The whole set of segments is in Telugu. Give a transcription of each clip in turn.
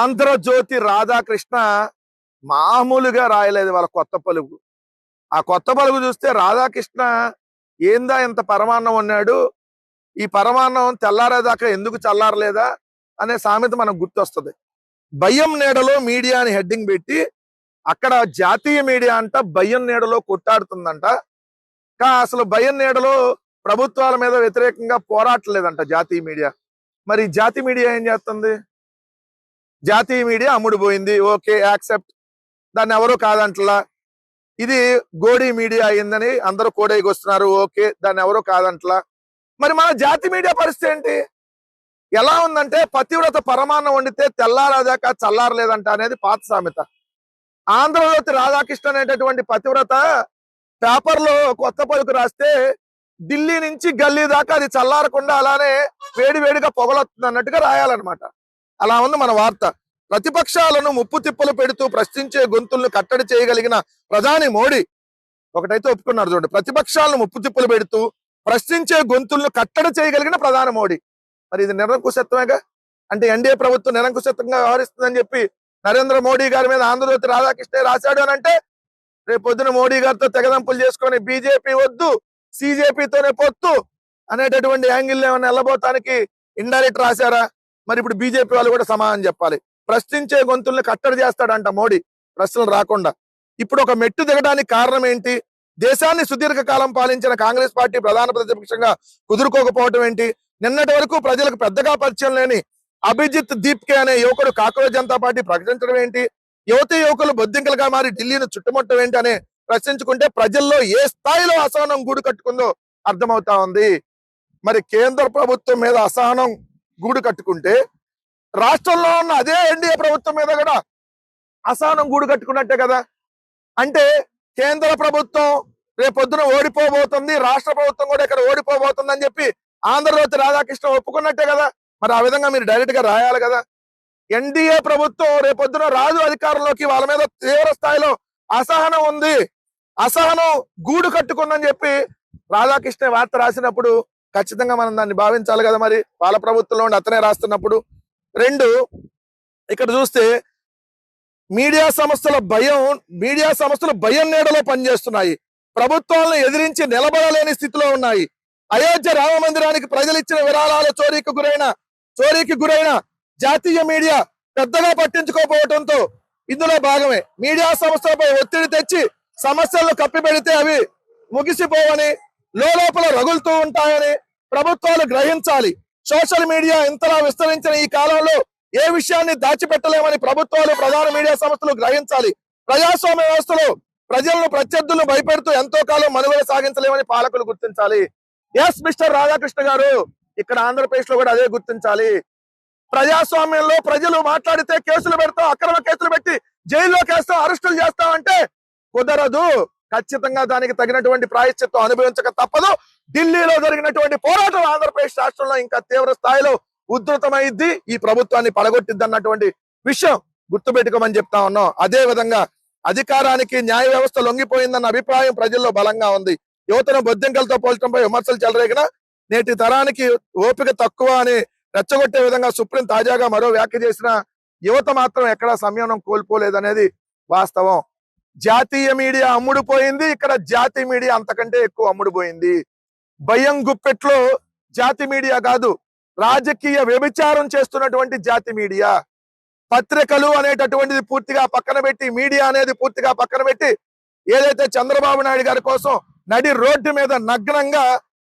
ఆంధ్రజ్యోతి రాధాకృష్ణ మామూలుగా రాయలేదు వాళ్ళ కొత్త పలుకు. ఆ కొత్త పలుకు చూస్తే రాధాకృష్ణ ఏందా ఇంత పరమాన్నం ఉన్నాడు, ఈ పరమాన్నం తెల్లారేదాకా ఎందుకు చల్లారలేదా అనే సామెత మనకు గుర్తొస్తుంది. భయం నీడలో మీడియా అని హెడ్డింగ్ పెట్టి అక్కడ జాతీయ మీడియా అంట భయం నీడలో కొట్టాడుతుందంట. అసలు భయం నీడలో ప్రభుత్వాల మీద వ్యతిరేకంగా పోరాటలేదంట జాతీయ మీడియా. మరి జాతీయ మీడియా ఏం చేస్తుంది? జాతీయ మీడియా అమ్ముడుపోయింది, ఓకే యాక్సెప్ట్, దాన్ని ఎవరూ కాదంటలా. ఇది గోడీ మీడియా అయిందని అందరూ కోడైకి వస్తున్నారు, ఓకే, దాన్ని ఎవరూ కాదంటలా. మరి మన జాతీయ మీడియా పరిస్థితి ఏంటి? ఎలా ఉందంటే పతివ్రత పరమాన్నం వండితే తెల్లారదాకా చల్లారలేదంట అనేది పాత సామెత. ఆంధ్రజ్యోతి రాధాకృష్ణ అనేటటువంటి పతివ్రత పేపర్లో కొత్త పలుకు రాస్తే ఢిల్లీ నుంచి గల్లీ దాకా అది చల్లారకుండా అలానే వేడివేడిగా పొగలొస్తుంది అన్నట్టుగా రాయాలన్నమాట. అలా ఉంది మన వార్త. ప్రతిపక్షాలను ముప్పు తిప్పలు పెడుతూ ప్రశ్నించే గొంతులను కట్టడి చేయగలిగిన ప్రధాని మోడీ. ఒకటైతే ఒప్పుకున్నారు చూడండి, ప్రతిపక్షాలను ముప్పు తిప్పలు పెడుతూ ప్రశ్నించే గొంతులను కట్టడి చేయగలిగిన ప్రధాని మోడీ. మరి ఇది నిరంకుశత్వమేగా. అంటే ఎన్డీఏ ప్రభుత్వం నిరంకుశత్వంగా వ్యవహరిస్తుందని చెప్పి నరేంద్ర మోడీ గారి మీద ఆంధ్రజ్యోతి రాధాకృష్ణ రాశాడు అని అంటే రేపు పొద్దున మోడీ గారితో తెగదంపులు చేసుకొని బీజేపీ వద్దు సీజేపీతోనే పొత్తు అనేటటువంటి యాంగిల్ ఏమైనా వెళ్ళబోతానికి ఇండైరెక్ట్ రాశారా? మరి ఇప్పుడు బీజేపీ వాళ్ళు కూడా సమాధానం చెప్పాలి. ప్రశ్నించే గొంతుల్ని కట్టడి చేస్తాడంట మోడీ ప్రశ్నలు రాకుండా. ఇప్పుడు ఒక మెట్టు దిగడానికి కారణం ఏంటి? దేశాన్ని సుదీర్ఘకాలం పాలించిన కాంగ్రెస్ పార్టీ ప్రధాన ప్రతిపక్షంగా కుదురుకోకపోవటం ఏంటి? నిన్నటి వరకు ప్రజలకు పెద్దగా పరిచయం లేని అభిజిత్ దీప్కే అనే యువకుడు కాంగ్రెస్ జనతా పార్టీ ప్రకటించడం ఏంటి? యువకులు బొద్దింకలుగా మారి ఢిల్లీని చుట్టుముట్టడం ఏంటి అనే ప్రశ్నించుకుంటే ప్రజల్లో ఏ స్థాయిలో అసహనం గూడు కట్టుకుందో అర్థమవుతా ఉంది. మరి కేంద్ర ప్రభుత్వం మీద అసహనం గూడు కట్టుకుంటే రాష్ట్రంలో ఉన్న అదే ఎన్డీఏ ప్రభుత్వం మీద కూడా అసహనం గూడు కట్టుకున్నట్టే కదా. అంటే కేంద్ర ప్రభుత్వం రేపొద్దున ఓడిపోబోతుంది, రాష్ట్ర ప్రభుత్వం కూడా ఇక్కడ ఓడిపోబోతుంది అని చెప్పి ఆంధ్రజ్యోతి రాధాకృష్ణ ఒప్పుకున్నట్టే కదా. మరి ఆ విధంగా మీరు డైరెక్ట్ గా రాయాలి కదా. ఎన్డీఏ ప్రభుత్వం రేపొద్దున రాజు అధికారంలోకి, వాళ్ళ మీద తీవ్ర స్థాయిలో అసహనం ఉంది, అసహనం గూడు కట్టుకుందని చెప్పి రాధాకృష్ణ వార్త రాసినప్పుడు ఖచ్చితంగా మనం దాన్ని భావించాలి కదా. మరి వాళ్ళ ప్రభుత్వంలో ఉండి అతనే రాస్తున్నప్పుడు. రెండు, ఇక్కడ చూస్తే మీడియా సంస్థలు భయం నీడలో పనిచేస్తున్నాయి, ప్రభుత్వాలను ఎదిరించి నిలబడలేని స్థితిలో ఉన్నాయి. అయోధ్య రామ మందిరానికి ప్రజలు ఇచ్చిన విరాళాల చోరీకి గురైన జాతీయ మీడియా పెద్దగా పట్టించుకోకపోవడంతో ఇందులో భాగమే. మీడియా సంస్థలపై ఒత్తిడి తెచ్చి సమస్యలను కప్పిపెడితే అవి ముగిసిపోవని, లోపల రగులుతూ ఉంటాయని ప్రభుత్వాలు గ్రహించాలి. సోషల్ మీడియా ఇంతలా విస్తరించిన ఈ కాలంలో ఏ విషయాన్ని దాచిపెట్టలేమని ప్రభుత్వాలు, ప్రధాన మీడియా సంస్థలు గ్రహించాలి. ప్రజాస్వామ్య వ్యవస్థలో ప్రజలను ప్రత్యర్థులను భయపెడుతూ ఎంతో కాలం మనుగడ సాగించలేమని పాలకులు గుర్తించాలి. ఎస్ మిస్టర్ రాధాకృష్ణ గారు, ఇక్కడ ఆంధ్రప్రదేశ్ లో కూడా అదే గుర్తించాలి. ప్రజాస్వామ్యంలో ప్రజలు మాట్లాడితే కేసులు పెడతాం, అక్రమ కేసులు పెట్టి జైల్లోకి వేస్తాం, అరెస్టులు చేస్తామంటే కుదరదు. ఖచ్చితంగా దానికి తగినటువంటి ప్రాయశ్చిత్తం అనుభవించక తప్పదు. ఢిల్లీలో జరిగినటువంటి పోరాటం ఆంధ్రప్రదేశ్ రాష్ట్రంలో ఇంకా తీవ్ర స్థాయిలో ఉధృతమైద్ది, ఈ ప్రభుత్వాన్ని పడగొట్టిద్ది అన్నటువంటి విషయం గుర్తుపెట్టుకోమని చెప్తా ఉన్నాం. అదే విధంగా అధికారానికి న్యాయ వ్యవస్థ లొంగిపోయిందన్న అభిప్రాయం ప్రజల్లో బలంగా ఉంది. యువతను బొద్దింకలతో పోల్చడంపై విమర్శలు చెలరేగిన నేటి తరానికి ఓపిక తక్కువ అని రెచ్చగొట్టే విధంగా సుప్రీం తాజాగా మరో వ్యాఖ్య చేసిన యువత మాత్రం ఎక్కడా సంయమనం కోల్పోలేదనేది వాస్తవం. జాతీయ మీడియా అమ్ముడుపోయింది, ఇక్కడ జాతీయ మీడియా అంతకంటే ఎక్కువ అమ్ముడుపోయింది. భయం గుప్పెట్లో జాతి మీడియా కాదు, రాజకీయ వ్యభిచారం చేస్తున్నటువంటి జాతి మీడియా. పత్రికలు అనేటటువంటిది పూర్తిగా పక్కన పెట్టి, మీడియా అనేది పూర్తిగా పక్కన పెట్టి, ఏదైతే చంద్రబాబు నాయుడు గారి కోసం నడి రోడ్డు మీద నగ్నంగా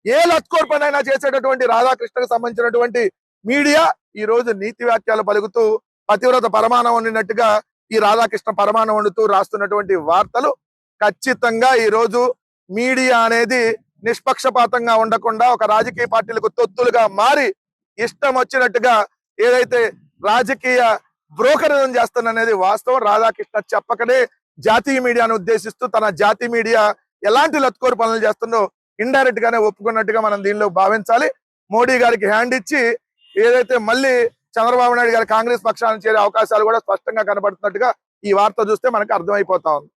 ఏ లత్కోర్ పనైనా చేసేటటువంటి రాధాకృష్ణకు సంబంధించినటువంటి మీడియా ఈ రోజు నీతి వ్యాఖ్యలు పలుకుతూ పతివ్రత పరమాణం వండినట్టుగా ఈ రాధాకృష్ణ పరమాణం వండుతూ రాస్తున్నటువంటి వార్తలు ఖచ్చితంగా ఈ రోజు మీడియా అనేది నిష్పక్షపాతంగా ఉండకుండా ఒక రాజకీయ పార్టీలకు తొత్తులుగా మారి ఇష్టం వచ్చినట్టుగా ఏదైతే రాజకీయ బ్రోకరిజం చేస్తున్నది వాస్తవం. రాధాకృష్ణ చెప్పకనే జాతీయ మీడియాను ఉద్దేశిస్తూ తన జాతీయ మీడియా ఎలాంటి లత్కోరు పనులు చేస్తుందో ఇండైరెక్ట్ గానే ఒప్పుకున్నట్టుగా మనం దీనిలో భావించాలి. మోడీ గారికి హ్యాండ్ ఇచ్చి ఏదైతే మళ్ళీ చంద్రబాబు నాయుడు గారి కాంగ్రెస్ పక్షాన్ని చేరే అవకాశాలు కూడా స్పష్టంగా కనబడుతున్నట్టుగా ఈ వార్త చూస్తే మనకు అర్థమైపోతా ఉంది.